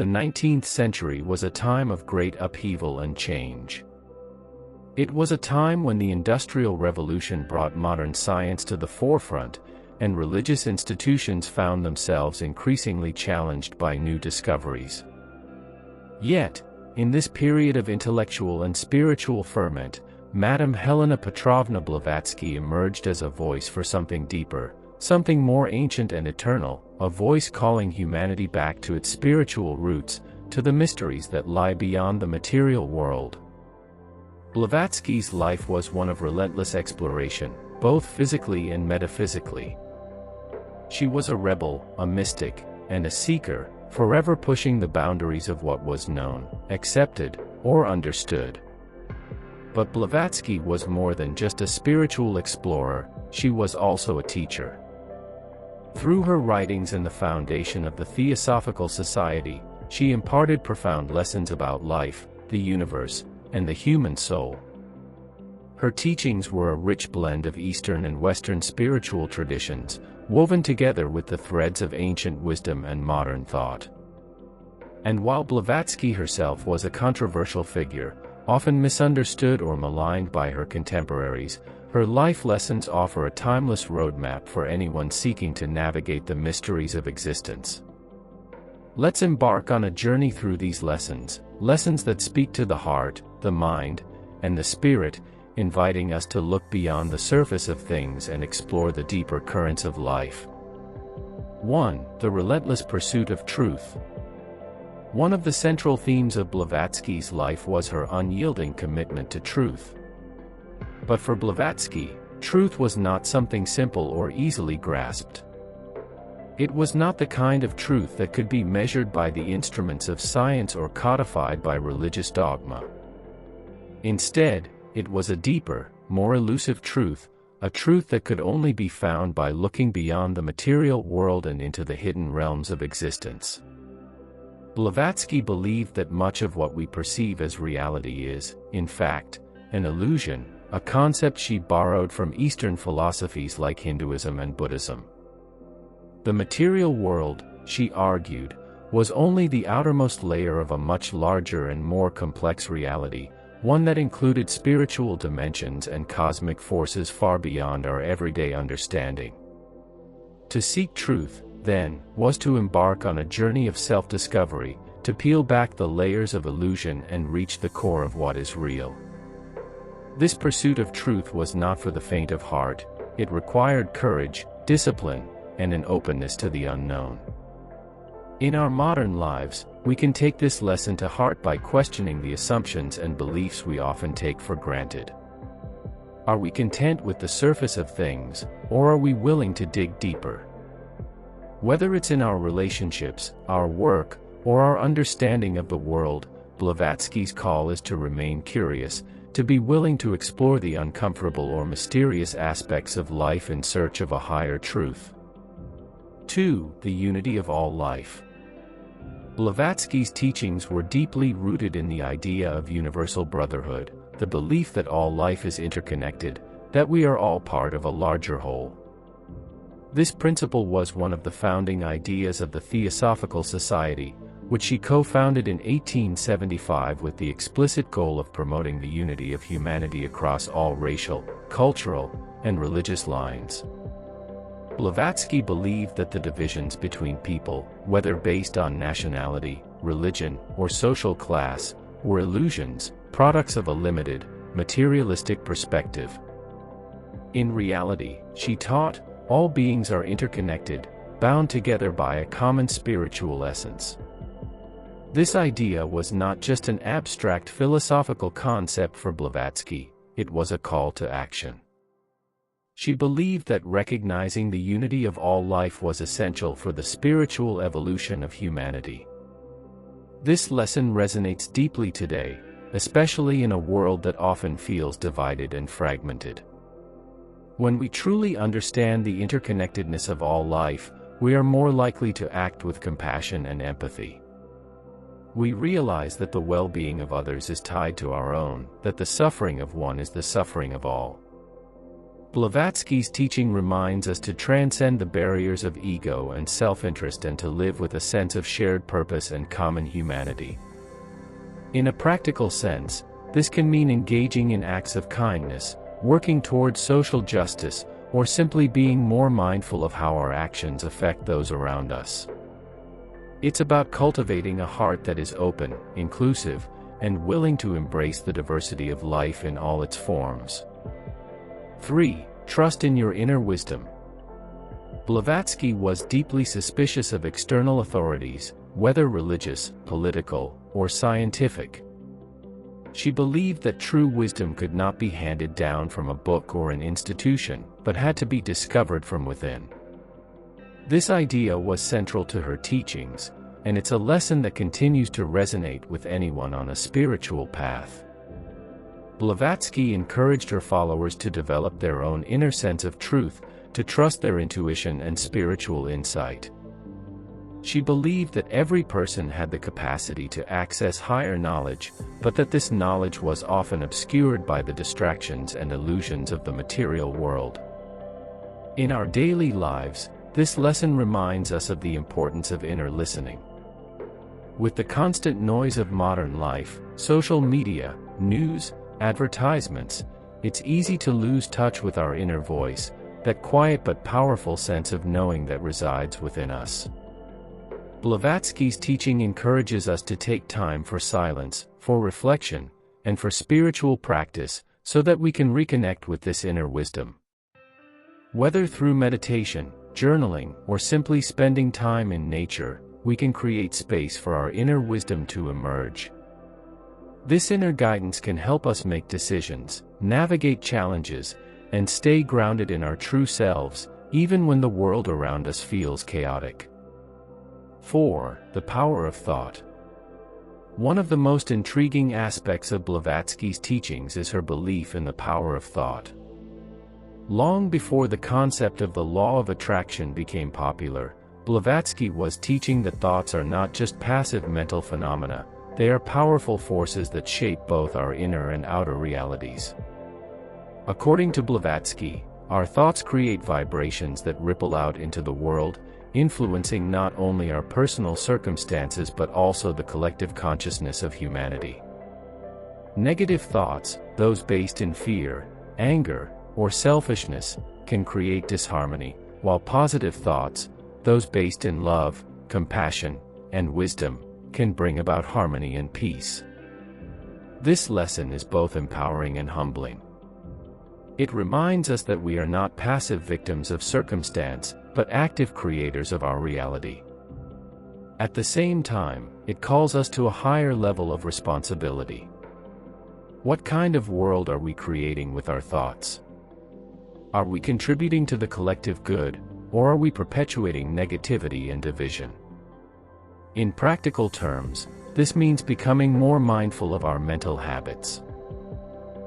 The 19th century was a time of great upheaval and change. It was a time when the Industrial Revolution brought modern science to the forefront, and religious institutions found themselves increasingly challenged by new discoveries. Yet, in this period of intellectual and spiritual ferment, Madame Helena Petrovna Blavatsky emerged as a voice for something deeper, something more ancient and eternal, a voice calling humanity back to its spiritual roots, to the mysteries that lie beyond the material world. Blavatsky's life was one of relentless exploration, both physically and metaphysically. She was a rebel, a mystic, and a seeker, forever pushing the boundaries of what was known, accepted, or understood. But Blavatsky was more than just a spiritual explorer, she was also a teacher. Through her writings and the foundation of the Theosophical Society, she imparted profound lessons about life, the universe, and the human soul. Her teachings were a rich blend of Eastern and Western spiritual traditions, woven together with the threads of ancient wisdom and modern thought. And while Blavatsky herself was a controversial figure, often misunderstood or maligned by her contemporaries, her life lessons offer a timeless roadmap for anyone seeking to navigate the mysteries of existence. Let's embark on a journey through these lessons, lessons that speak to the heart, the mind, and the spirit, inviting us to look beyond the surface of things and explore the deeper currents of life. 1. The relentless pursuit of truth. One of the central themes of Blavatsky's life was her unyielding commitment to truth. But for Blavatsky, truth was not something simple or easily grasped. It was not the kind of truth that could be measured by the instruments of science or codified by religious dogma. Instead, it was a deeper, more elusive truth, a truth that could only be found by looking beyond the material world and into the hidden realms of existence. Blavatsky believed that much of what we perceive as reality is, in fact, an illusion, a concept she borrowed from Eastern philosophies like Hinduism and Buddhism. The material world, she argued, was only the outermost layer of a much larger and more complex reality, one that included spiritual dimensions and cosmic forces far beyond our everyday understanding. To seek truth, then, was to embark on a journey of self-discovery, to peel back the layers of illusion and reach the core of what is real. This pursuit of truth was not for the faint of heart, it required courage, discipline, and an openness to the unknown. In our modern lives, we can take this lesson to heart by questioning the assumptions and beliefs we often take for granted. Are we content with the surface of things, or are we willing to dig deeper? Whether it's in our relationships, our work, or our understanding of the world, Blavatsky's call is to remain curious, to be willing to explore the uncomfortable or mysterious aspects of life in search of a higher truth. 2. The unity of all life. Blavatsky's teachings were deeply rooted in the idea of universal brotherhood, the belief that all life is interconnected, that we are all part of a larger whole. This principle was one of the founding ideas of the Theosophical Society, which she co-founded in 1875 with the explicit goal of promoting the unity of humanity across all racial, cultural, and religious lines. Blavatsky believed that the divisions between people, whether based on nationality, religion, or social class, were illusions, products of a limited, materialistic perspective. In reality, she taught, all beings are interconnected, bound together by a common spiritual essence. This idea was not just an abstract philosophical concept for Blavatsky, it was a call to action. She believed that recognizing the unity of all life was essential for the spiritual evolution of humanity. This lesson resonates deeply today, especially in a world that often feels divided and fragmented. When we truly understand the interconnectedness of all life, we are more likely to act with compassion and empathy. We realize that the well-being of others is tied to our own, that the suffering of one is the suffering of all. Blavatsky's teaching reminds us to transcend the barriers of ego and self-interest and to live with a sense of shared purpose and common humanity. In a practical sense, this can mean engaging in acts of kindness, working towards social justice, or simply being more mindful of how our actions affect those around us. It's about cultivating a heart that is open, inclusive, and willing to embrace the diversity of life in all its forms. 3. Trust in your inner wisdom. Blavatsky was deeply suspicious of external authorities, whether religious, political, or scientific. She believed that true wisdom could not be handed down from a book or an institution, but had to be discovered from within. This idea was central to her teachings, and it's a lesson that continues to resonate with anyone on a spiritual path. Blavatsky encouraged her followers to develop their own inner sense of truth, to trust their intuition and spiritual insight. She believed that every person had the capacity to access higher knowledge, but that this knowledge was often obscured by the distractions and illusions of the material world. In our daily lives, this lesson reminds us of the importance of inner listening. With the constant noise of modern life, social media, news, advertisements, it's easy to lose touch with our inner voice, that quiet but powerful sense of knowing that resides within us. Blavatsky's teaching encourages us to take time for silence, for reflection, and for spiritual practice, so that we can reconnect with this inner wisdom. Whether through meditation, journaling, or simply spending time in nature, we can create space for our inner wisdom to emerge. This inner guidance can help us make decisions, navigate challenges, and stay grounded in our true selves, even when the world around us feels chaotic. 4. The power of thought. One of the most intriguing aspects of Blavatsky's teachings is her belief in the power of thought. Long before the concept of the law of attraction became popular, Blavatsky was teaching that thoughts are not just passive mental phenomena, they are powerful forces that shape both our inner and outer realities. According to Blavatsky, our thoughts create vibrations that ripple out into the world, influencing not only our personal circumstances but also the collective consciousness of humanity. Negative thoughts, those based in fear, anger, or selfishness, can create disharmony, while positive thoughts, those based in love, compassion, and wisdom, can bring about harmony and peace. This lesson is both empowering and humbling. It reminds us that we are not passive victims of circumstance, but active creators of our reality. At the same time, it calls us to a higher level of responsibility. What kind of world are we creating with our thoughts? Are we contributing to the collective good, or are we perpetuating negativity and division? In practical terms, this means becoming more mindful of our mental habits.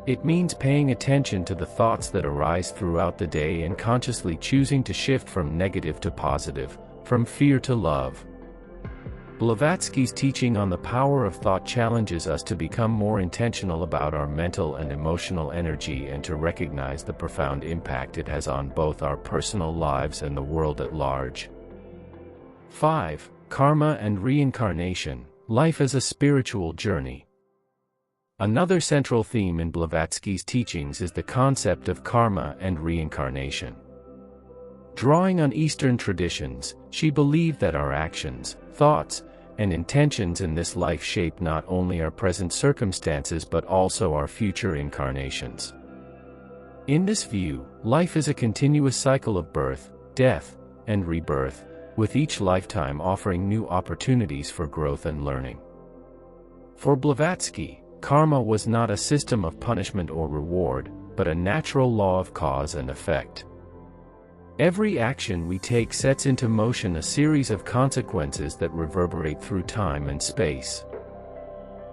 It means paying attention to the thoughts that arise throughout the day and consciously choosing to shift from negative to positive, from fear to love. Blavatsky's teaching on the power of thought challenges us to become more intentional about our mental and emotional energy and to recognize the profound impact it has on both our personal lives and the world at large. 5. Karma and reincarnation, life as a spiritual journey. Another central theme in Blavatsky's teachings is the concept of karma and reincarnation. Drawing on Eastern traditions, she believed that our actions, thoughts, and intentions in this life shape not only our present circumstances but also our future incarnations. In this view, life is a continuous cycle of birth, death, and rebirth, with each lifetime offering new opportunities for growth and learning. For Blavatsky, karma was not a system of punishment or reward, but a natural law of cause and effect. Every action we take sets into motion a series of consequences that reverberate through time and space.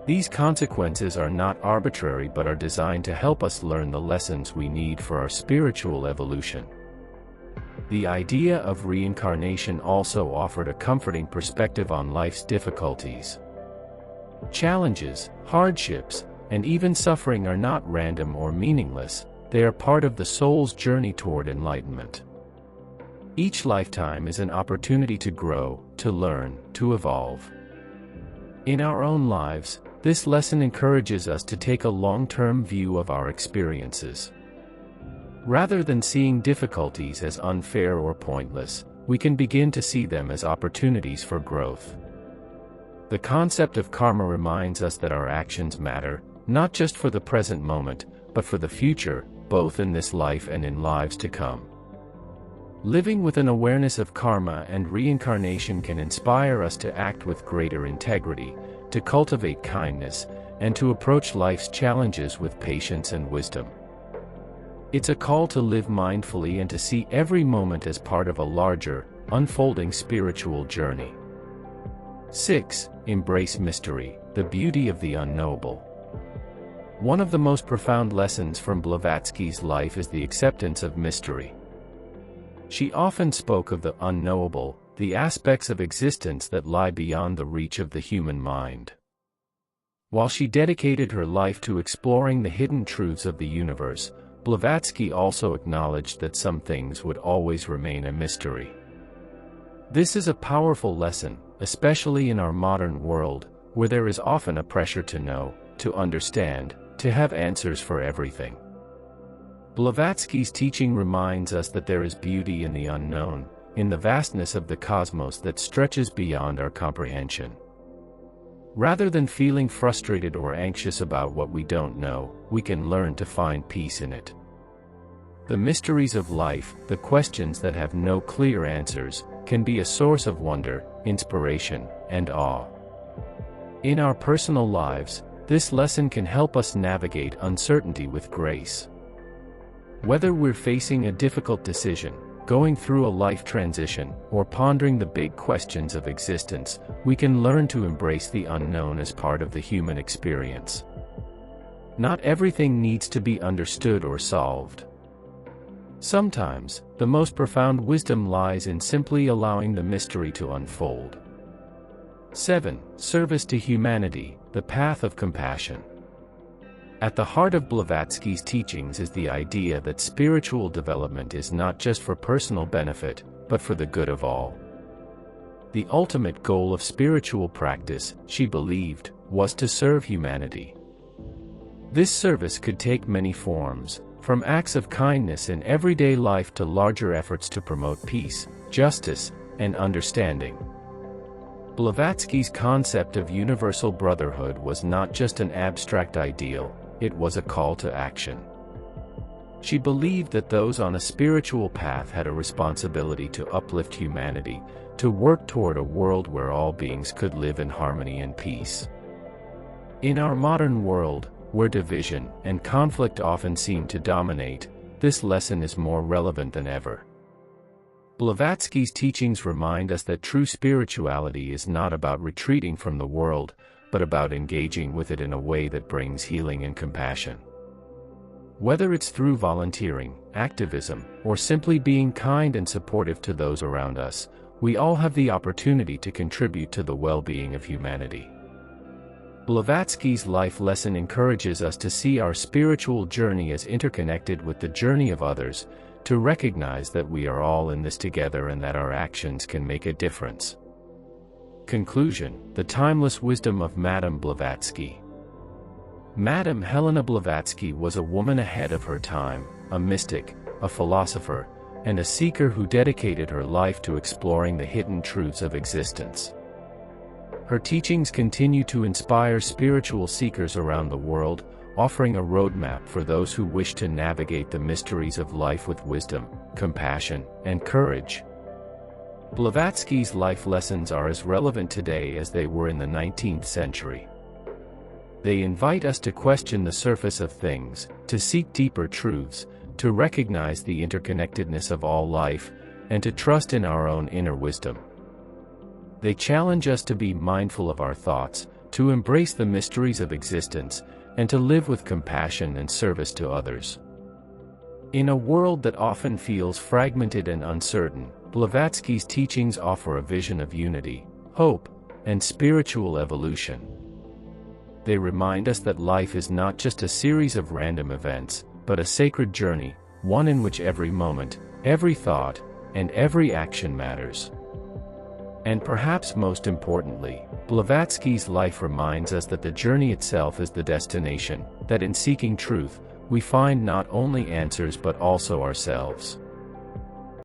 These consequences are not arbitrary but are designed to help us learn the lessons we need for our spiritual evolution. The idea of reincarnation also offered a comforting perspective on life's difficulties. Challenges, hardships, and even suffering are not random or meaningless, they are part of the soul's journey toward enlightenment. Each lifetime is an opportunity to grow, to learn, to evolve. In our own lives, this lesson encourages us to take a long-term view of our experiences. Rather than seeing difficulties as unfair or pointless, we can begin to see them as opportunities for growth. The concept of karma reminds us that our actions matter, not just for the present moment, but for the future, both in this life and in lives to come. Living with an awareness of karma and reincarnation can inspire us to act with greater integrity, to cultivate kindness, and to approach life's challenges with patience and wisdom. It's a call to live mindfully and to see every moment as part of a larger, unfolding spiritual journey. 6. Embrace mystery, the beauty of the unknowable. One of the most profound lessons from Blavatsky's life is the acceptance of mystery. She often spoke of the unknowable, the aspects of existence that lie beyond the reach of the human mind. While she dedicated her life to exploring the hidden truths of the universe, Blavatsky also acknowledged that some things would always remain a mystery. This is a powerful lesson, especially in our modern world, where there is often a pressure to know, to understand, to have answers for everything. Blavatsky's teaching reminds us that there is beauty in the unknown, in the vastness of the cosmos that stretches beyond our comprehension. Rather than feeling frustrated or anxious about what we don't know, we can learn to find peace in it. The mysteries of life, the questions that have no clear answers, can be a source of wonder, inspiration, and awe. In our personal lives, this lesson can help us navigate uncertainty with grace. Whether we're facing a difficult decision, going through a life transition, or pondering the big questions of existence, we can learn to embrace the unknown as part of the human experience. Not everything needs to be understood or solved. Sometimes, the most profound wisdom lies in simply allowing the mystery to unfold. 7. Service to humanity, the path of compassion. At the heart of Blavatsky's teachings is the idea that spiritual development is not just for personal benefit, but for the good of all. The ultimate goal of spiritual practice, she believed, was to serve humanity. This service could take many forms, from acts of kindness in everyday life to larger efforts to promote peace, justice, and understanding. Blavatsky's concept of universal brotherhood was not just an abstract ideal, it was a call to action. She believed that those on a spiritual path had a responsibility to uplift humanity, to work toward a world where all beings could live in harmony and peace. In our modern world, where division and conflict often seem to dominate, this lesson is more relevant than ever. Blavatsky's teachings remind us that true spirituality is not about retreating from the world, but about engaging with it in a way that brings healing and compassion. Whether it's through volunteering, activism, or simply being kind and supportive to those around us, we all have the opportunity to contribute to the well-being of humanity. Blavatsky's life lesson encourages us to see our spiritual journey as interconnected with the journey of others, to recognize that we are all in this together and that our actions can make a difference. Conclusion: the timeless wisdom of Madame Blavatsky. Madame Helena Blavatsky was a woman ahead of her time, a mystic, a philosopher, and a seeker who dedicated her life to exploring the hidden truths of existence. Her teachings continue to inspire spiritual seekers around the world, offering a roadmap for those who wish to navigate the mysteries of life with wisdom, compassion, and courage. Blavatsky's life lessons are as relevant today as they were in the 19th century. They invite us to question the surface of things, to seek deeper truths, to recognize the interconnectedness of all life, and to trust in our own inner wisdom. They challenge us to be mindful of our thoughts, to embrace the mysteries of existence, and to live with compassion and service to others. In a world that often feels fragmented and uncertain, Blavatsky's teachings offer a vision of unity, hope, and spiritual evolution. They remind us that life is not just a series of random events, but a sacred journey, one in which every moment, every thought, and every action matters. And perhaps most importantly, Blavatsky's life reminds us that the journey itself is the destination, that in seeking truth, we find not only answers but also ourselves.